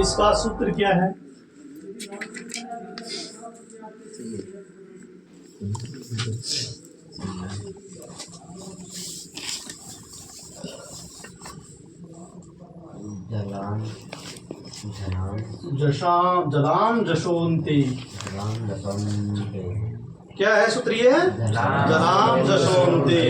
इसका सूत्र क्या है? जलाम जशोन्ते। क्या है सूत्र ये? जलाम जशोन्ते।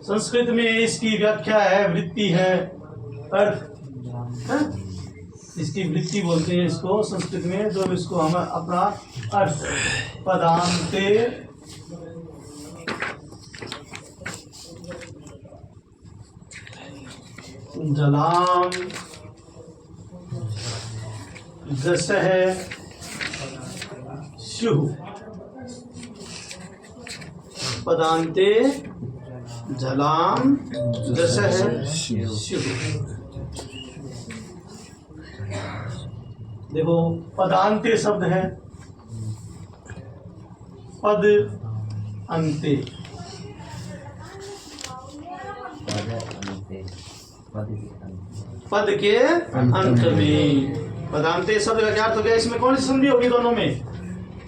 संस्कृत में इसकी व्याख्या है, वृत्ति है, अर्थ है? इसकी वृत्ति बोलते हैं इसको संस्कृत में, जो इसको हम अपना अर्थ पदान्ते जलाम जसह स्युः पदान्ते जलाम जसह स्युः। देखो पदान्ते शब्द है, पद अंते, पद के अंत में। पदान्ते शब्द का क्या अर्थ हो गया? इसमें कौन सी संधि होगी? दोनों में,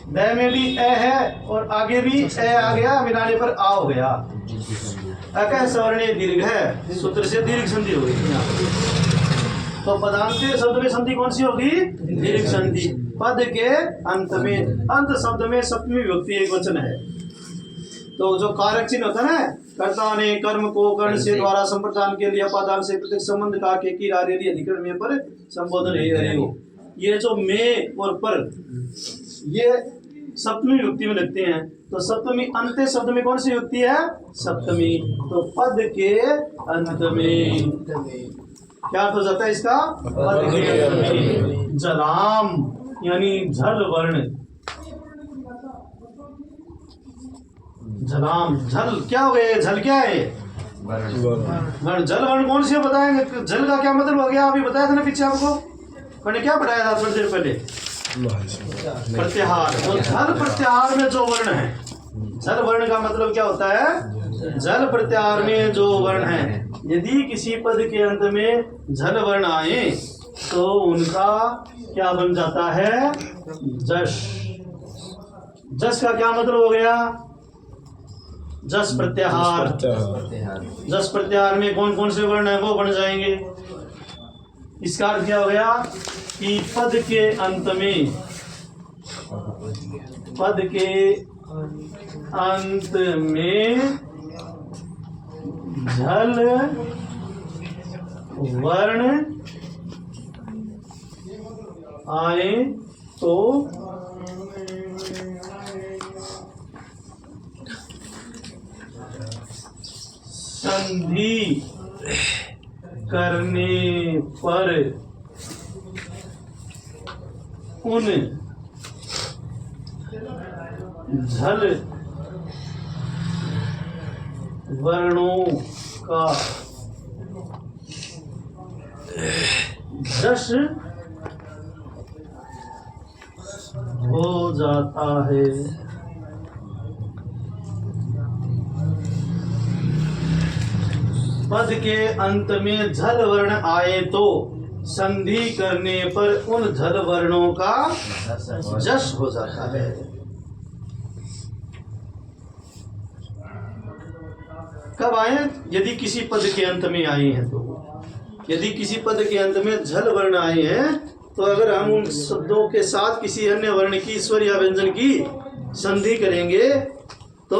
द में भी ए है और आगे भी ए आ गया, मिलाने पर आ हो गया। अकह सवर्णे दीर्घ है, सूत्र से दीर्घ संधि होगी। तो पदान्ते शब्द में संधि कौन सी होगी? दीर्घ संधि। पद के अंत में, अंत शब्द में सप्तमी विभक्ति एक वचन है। तो जो कारक चिन्ह होता है ना, कर्ता ने कर्म को कर्ण से द्वारा संप्रदान के लिए अपादान से प्रत्येक संबंध का के की रारेली अधिकरण में पर संबोधन है हो। ये जो में और पर, ये सप्तमी विभक्ति में लगते हैं। तो सप्तमी अंत्य शब्द में कौन सी विभक्ति है? सप्तमी। तो पद के अंत में क्या अर्थ हो जाता है इसका? पद के अंत में। जलाम यानी झल वर्ण। जलाम झल क्या हो गया? झल क्या है? वर्ण। जल वर्ण कौन सी बताएंगे? जल का क्या मतलब हो गया? अभी बताया था ना पीछे आपको, मैंने क्या बताया था थोड़ी देर पहले? प्रत्याहार। तो जल प्रत्याहार में जो वर्ण है, जल वर्ण का मतलब क्या होता है? जल प्रत्याहार में जो वर्ण है, यदि किसी पद के अंत में झल वर्ण आए तो उनका क्या बन जाता है? जश। जश का क्या मतलब हो गया? जस प्रत्याहार। जस प्रत्याहार में कौन कौन से वर्ण है वो बन जाएंगे। इसका अर्थ क्या हो गया कि पद के अंत में, पद के अंत में झल वर्ण आए तो संधि करने पर उन झल वर्णों का जश हो जाता है। पद के अंत में झल वर्ण आए तो संधि करने पर उन झल वर्णों का जश हो जाता है। कब आए? यदि किसी पद के अंत में आए हैं तो। यदि किसी पद के अंत में झल वर्ण आए हैं तो अगर हम उन शब्दों के साथ किसी अन्य वर्ण की, स्वर या व्यंजन की संधि करेंगे तो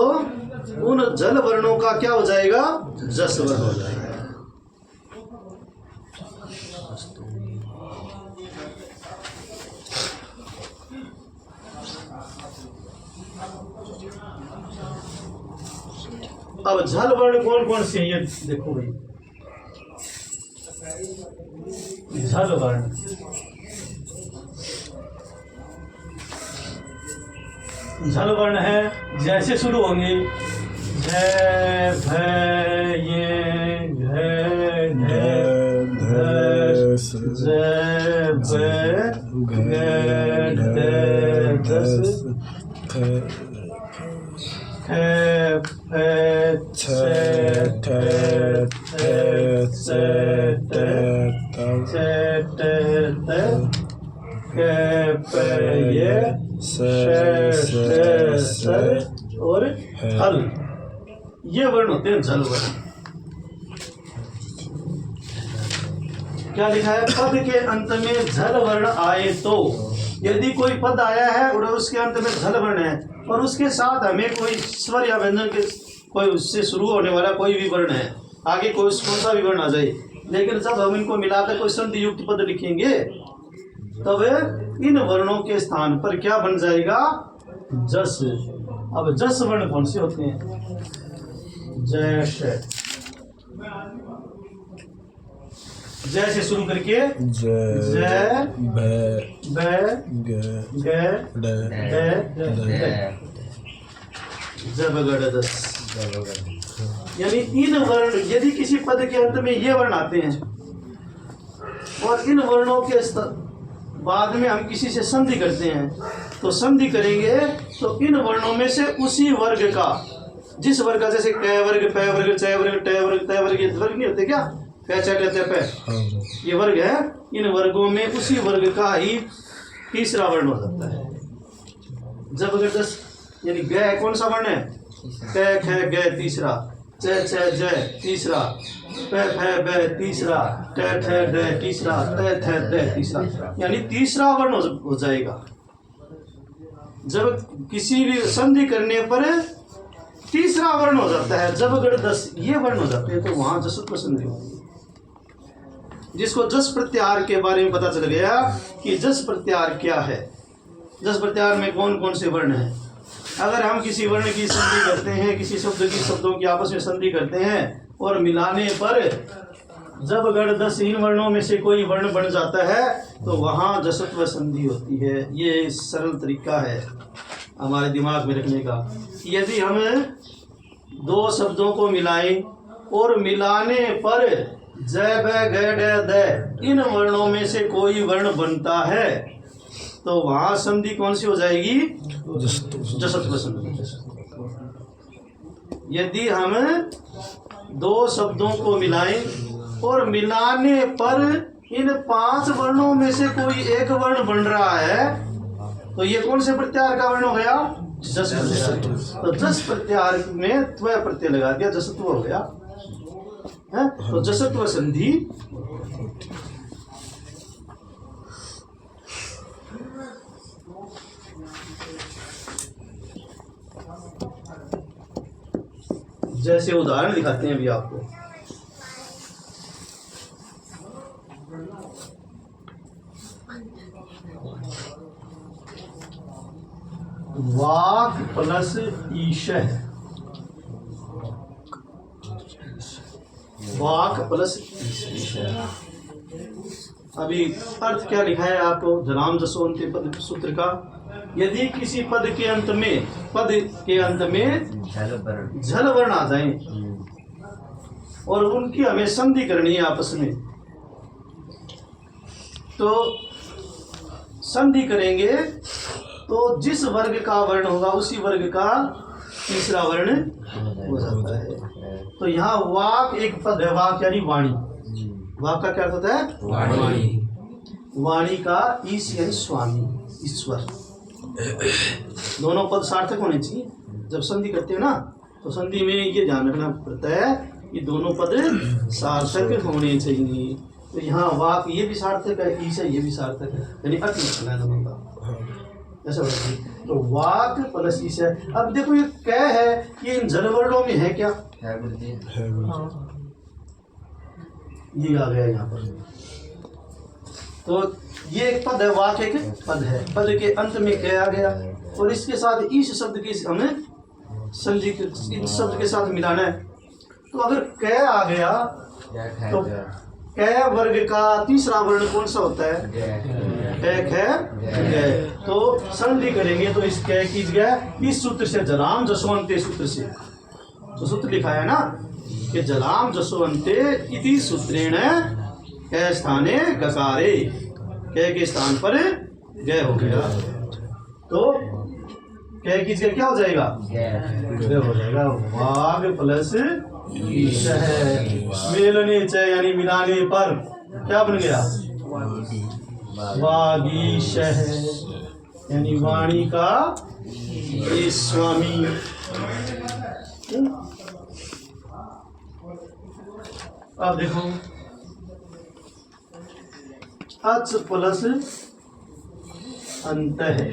उन जल वर्णों का क्या हो जाएगा? जस वर्ण हो जाएगा। अब झल वर्ण कौन कौन से हैं ये देखो भाई। झल वर्ण, झल वर्ण है जैसे शुरू होंगे जय भय ये घय ढय जय भय घय ढय दस कै पै ये शे सर और हल, ये वर्ण होते हैं जल वर्ण। क्या लिखा है? पद के अंत में झल वर्ण आए तो, यदि कोई पद आया है और उसके अंत में झल वर्ण है और उसके साथ हमें कोई स्वर या व्यंजन के कोई उससे शुरू होने वाला कोई भी वर्ण है, आगे कोई कौन सा भी वर्ण आ जाए, लेकिन जब हम इनको मिलाकर कोई संधि युक्त पद लिखेंगे तब इन वर्णों के स्थान पर क्या बन जाएगा? जस। अब जस वर्ण कौन से होते हैं? जैसे, जैसे शुरू करके जय यानी इन वर्ण, यदि किसी पद के अंत में ये वर्ण आते हैं और इन वर्णों के बाद में हम किसी से संधि करते हैं, तो संधि करेंगे तो इन वर्णों में से उसी वर्ग का, जिस वर्ग का, जैसे कै वर्ग, पै वर्ग, चै वर्ग, टै वर्ग, तै वर्ग, ये वर्ग नहीं होते क्या? पै च टै पै, ये वर्ग है। इन वर्गों में उसी वर्ग का ही तीसरा वर्ण हो जाता है। जब अगर दस यानी ग कौन सा वर्ण है? कै ख ग तीसरा, चै छ जय तीसरा, पै फै बै तीसरा, टै ठ ड तीसरा, तै थ द तीसरा, यानी तीसरा वर्ण हो जाएगा। जब किसी भी संधि करने पर तीसरा वर्ण हो जाता है, जब अगर 10 ये वर्ण हो जाते हैं तो वहां जसत्व संधि होती है। जिसको जस प्रत्याहार के बारे में पता चल गया कि जस प्रत्याहार क्या है, जस प्रत्याहार में कौन कौन से वर्ण हैं। अगर हम किसी वर्ण की संधि करते हैं, किसी शब्द की शब्दों की आपस में संधि करते हैं और मिलाने पर जब अगर 10 इन वर्णों में से कोई वर्ण बन जाता है तो वहाँ जसत्व संधि होती है। ये सरल तरीका है हमारे दिमाग में रखने का। यदि हम दो शब्दों को मिलाएं और मिलाने पर जय बै ग ड इन वर्णों में से कोई वर्ण बनता है तो वहां संधि कौन सी हो जाएगी? जसत्व संधि। यदि हम दो शब्दों को मिलाएं और मिलाने पर इन 5 वर्णों में से कोई एक वर्ण बन रहा है तो ये कौन से प्रत्याहार का वर्ण हो गया? जस प्रत्याहार। तो जस प्रत्याहार में त्व प्रत्यय लगा दिया, जसत्व हो गया है। तो जसत्व संधि जैसे उदाहरण दिखाते हैं अभी आपको। वाक प्लस ईशः, वाक प्लस ईशः। अभी अर्थ क्या लिखा है आपको? जलाम जसोन्ते पद सूत्र का। यदि किसी पद के अंत में झल वर्ण आ जाए और उनकी हमें संधि करनी है आपस में, तो संधि करेंगे तो जिस वर्ग का वर्ण होगा उसी वर्ग का तीसरा वर्ण हो जाता है। तो यहाँ वाक एक पद है, वाक यानी वाणी। वाक का क्या अर्थ होता है? वाणी। वाणी का ईश यानी स्वामी, ईश्वर। दोनों पद सार्थक होने चाहिए। जब संधि करते हैं ना तो संधि में ये ध्यान रखना पड़ता है कि दोनों पद सार्थक होने चाहिए। तो यहाँ वाक ये भी सार्थक है, ईश ये भी सार्थक है, यानी अर्थ निकलना है दोनों का। ऐसा तो वाक प्लस ईश है। अब देखो ये क्या है, ये इन जल वर्णों में है क्या? ये आ गया यहाँ पर। तो ये एक पद है, वाक एक पद है। पद के अंत में क्या आ गया और इसके साथ ईश शब्द की हमें संधि इस शब्द के साथ मिलाना है। तो अगर कै आ गया तो कै वर्ग का तीसरा वर्ण कौन सा होता है? कै है। तो संधि करेंगे तो इस कै की जगह इस सूत्र से, जलाम जसवंते सूत्र से, तो सूत्र लिखा है ना कि जलाम जसवंते इति सूत्रेण कै स्थाने गकारे, कै के स्थान पर ग हो गया। तो कै की जगह क्या हो जाएगा? ग हो जाएगा। वाग प्लस ईश है। मेलने च यानी मिलाने पर क्या बन गया? वागीशः यानी वाणी का ये स्वामी। अब देखो अच प्लस अंत है,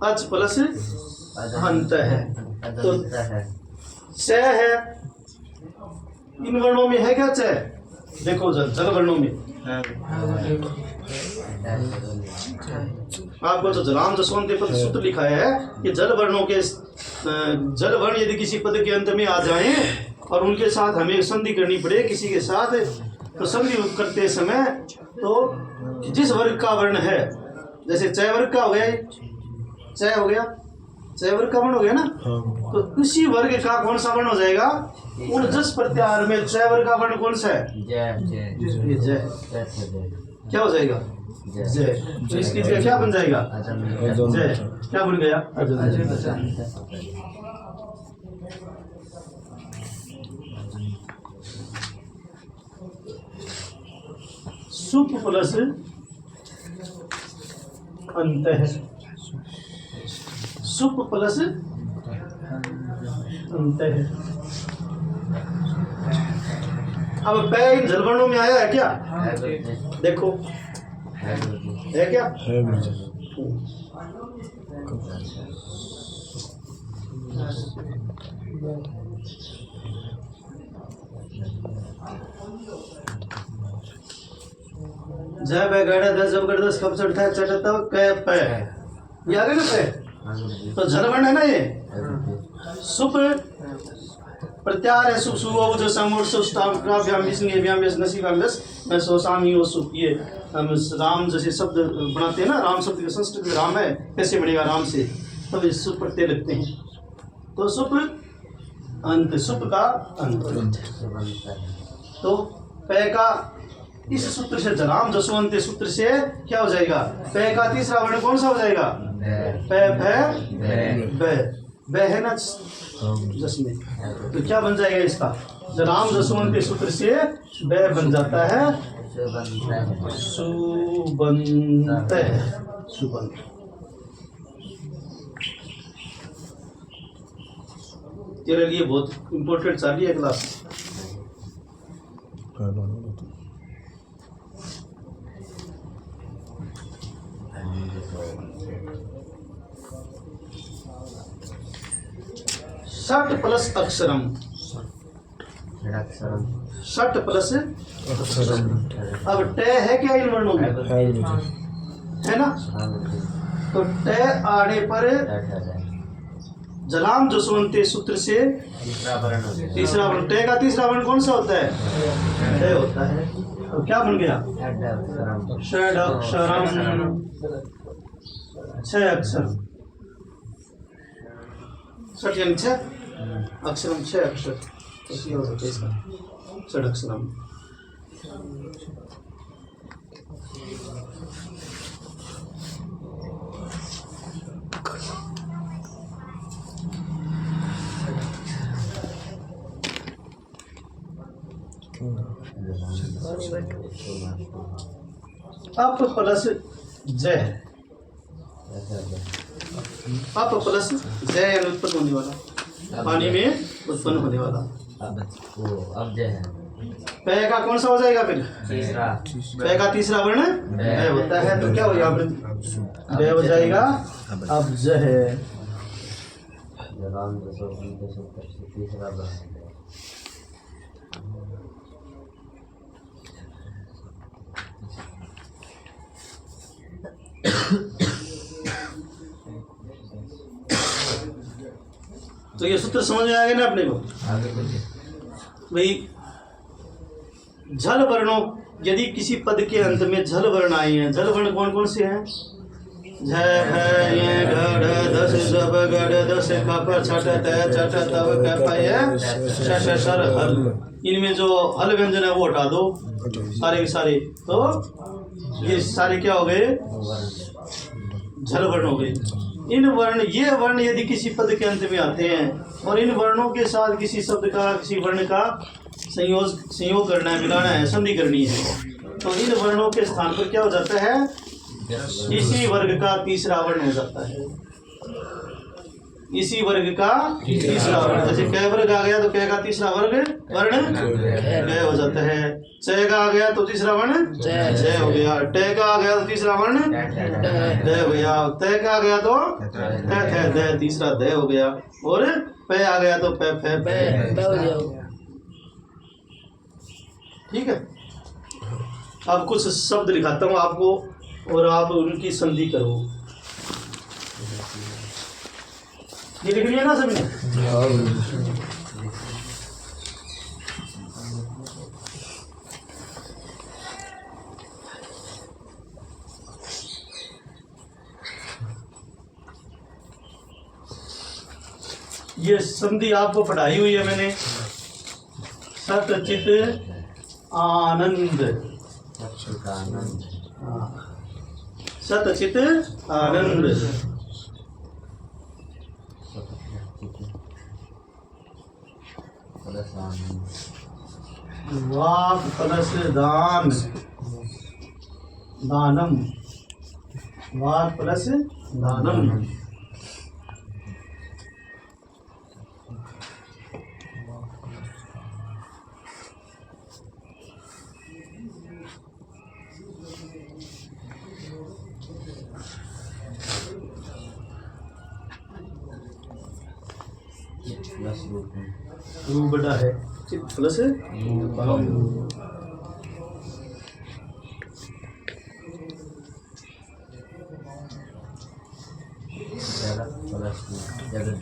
अच प्लस अंत है तो च है। इन वर्णों में है क्या च? देखो जल वर्णों में आपको जो जलाम जसवंत पद सूत्र लिखा है कि जल वर्णों के जल वर्ण यदि किसी पद के अंत में आ जाएं और उनके साथ हमें संधि करनी पड़े किसी के साथ, तो संधि करते समय तो जिस वर्ग का वर्ण है, जैसे च वर्ग का हो गया, च हो गया, च वर्ग का वर्ण हो गया ना, तो उसी वर्ग का कौन सा वर्ण हो जाएगा? उन जस प्रत्याहार में च वर्ग का वर्ण कौन सा है? जय। क्या हो जाएगा? जय। तो इसकी जगह क्या बन जाएगा? जय। क्या बन गया? सुप प्लस अंत है, सुप प्लस अंत है। अब पै इन जलवर्णों में आया है क्या? देखो है क्या? जय बै गढ़ दस जब गढ़ दस कब चढ़ता है चढ़ता है कै पै, ये आ गया ना पै, तो जलवर्ण है ना ये। सुप प्रत्याहार है, सुप सुओ जो समूर सुष्टाभ्याम विष्णुभ्याम नसीकांगस मैं सोसामी वो सुप। ये हम राम जैसे शब्द बनाते हैं ना, राम शब्द के संस्कृत में राम है, कैसे बनेगा राम से? तो ये सुप प्रत्यय लगते हैं, तो सुप अंत, सुप का अंत। तो पै का इस सूत्र से जलाम जसवंत सूत्र से क्या हो जाएगा? पै का तीसरा वर्ण कौन सा हो जाएगा? पै भै बै है ना जसमें, तो क्या बन जाएगा इसका? जलाम जसवंत सूत्र से बै बन जाता है सुबंत, सुबंत। तेरे लिए बहुत इम्पोर्टेंट चाली है क्लास। षट प्लस अक्षरम, षट प्लस अक्षरम। अब टे है क्या इन वर्णों में? है ना, तो टे आने पर जलाम जसवंते सूत्र से तीसरा वर्ण, टे का तीसरा वर्ण कौन सा होता है? टे होता है। तो क्या बन गया? षड अक्षरम, छह अक्षर। षट यानी छह, अक्षरम छह अक्षर, तो हो सकता है इसका षड अक्षरम। अप प्लस जय, अप प्लस जय यानी उत्पन्न होने वाला, पानी में उत्पन्न होने वाला। अब जय है, पै का कौन सा हो जाएगा फिर? तीसरा। पै का तीसरा वर्ण बै होता है, तो क्या हो जाएगा? बै हो जाएगा। अब जय है, तीसरा। तो ये सूत्र समझ में आ गया ना अपने को? भाई झल वर्णों, यदि किसी पद के अंत में झल वर्ण आए हैं, झल वर्ण कौन कौन से हैं? झ है ये ढ दस जब गढ़ दस कप छठ त छठ तब कप ये श सर हल। इनमें जो हल व्यंजन है वो हटा दो सारे के सारे, तो ये सारे क्या हो गए? झल वर्ण हो गए। इन वर्ण, ये वर्ण यदि किसी पद के अंत में आते हैं और इन वर्णों के साथ किसी शब्द का, किसी वर्ण का संयोग करना है, मिलाना है, संधि करनी है। तो इन वर्णों के स्थान पर क्या हो जाता है, इसी वर्ग का तीसरा वर्ण हो जाता है। इसी वर्ग का तीसरा वर्ण, जैसे क वर्ग आ गया तो क का तीसरा वर्ग वर्ण क हो जाता है। च का आ गया तो तीसरा वर्ण च हो गया। ट का आ गया तो तीसरा वर्ण ड हो गया। त का आ गया तो थ द तीसरा द हो गया। और प आ गया तो प फ ब हो गया। ठीक है। अब कुछ शब्द लिखाता हूँ आपको और आप उनकी संधि करो। ये लिख लिया ना सभी ने? ये संधि आपको पढ़ाई हुई है मैंने। सत चित आनंद, सत चित आनंद। वाक प्लस दान, दानम, वाक प्लस दानम। रूप बड़ा है, चित प्लस जगत